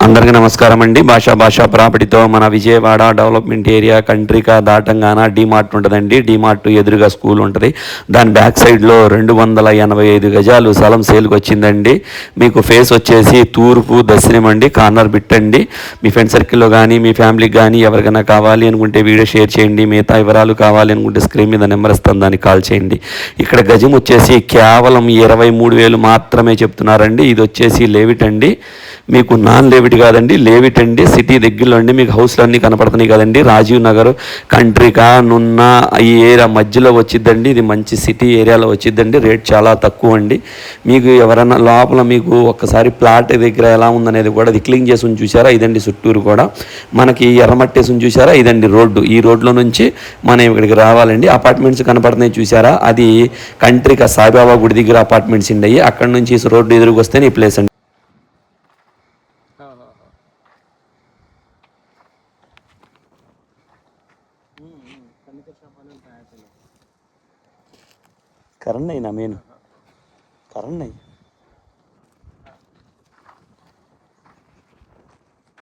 అందరికీ నమస్కారం అండి. భాషా ప్రాపర్టీతో మన విజయవాడ డెవలప్మెంట్ ఏరియా కంట్రీకా దాటంగాన డీమార్ట్ ఉంటుందండి. డీమార్ట్ ఎదురుగా స్కూల్ ఉంటుంది. దాని బ్యాక్ సైడ్లో 285 గజాలు స్థలం సేల్కి వచ్చిందండి. మీకు ఫేస్ వచ్చేసి తూర్పు దర్శనం అండి. కార్నర్ బిట్టండి. మీ ఫ్రెండ్ సర్కిల్లో కానీ మీ ఫ్యామిలీకి కానీ ఎవరికైనా కావాలి అనుకుంటే వీడియో షేర్ చేయండి. మిగతా వివరాలు కావాలి అనుకుంటే స్క్రీన్ మీద నెంబర్ ఇస్తాను, దానికి కాల్ చేయండి. ఇక్కడ గజం వచ్చేసి కేవలం 23,000 మాత్రమే చెప్తున్నారండి. ఇది వచ్చేసి లేవిట్ అండి, మీకు నాన్ లేవిట్ కాదండి, లేవిట్ అండి. సిటీ దగ్గరలో అండి, మీకు హౌస్లు అన్నీ కనపడుతున్నాయి కదండి. రాజీవ్ నగర్, కంట్రీకా, నున్న ఈ ఏరియా మధ్యలో వచ్చిద్దండి. ఇది మంచి సిటీ ఏరియాలో వచ్చిద్దండి. రేట్ చాలా తక్కువ అండి. మీకు ఎవరైనా లోపల మీకు ఒక్కసారి ప్లాట్ దగ్గర ఎలా ఉందనేది కూడా అది క్లీన్ చేసి చూసారా, ఇదండి చుట్టూరు కూడా మనకి ఎర్రమట్టేసి చూసారా, ఇదండి రోడ్డు. ఈ రోడ్లో నుంచి మనం ఇక్కడికి రావాలండి. అపార్ట్మెంట్స్ కనపడుతున్నాయి చూసారా, అది కంట్రీకా సాయిబాబా గుడి దగ్గర అపార్ట్మెంట్స్ ఉండయి. అక్కడ నుంచి రోడ్డు ఎదురుకు వస్తేనే ఈ ప్లేస్ అండి. करण नहीं ना मेन करण नहीं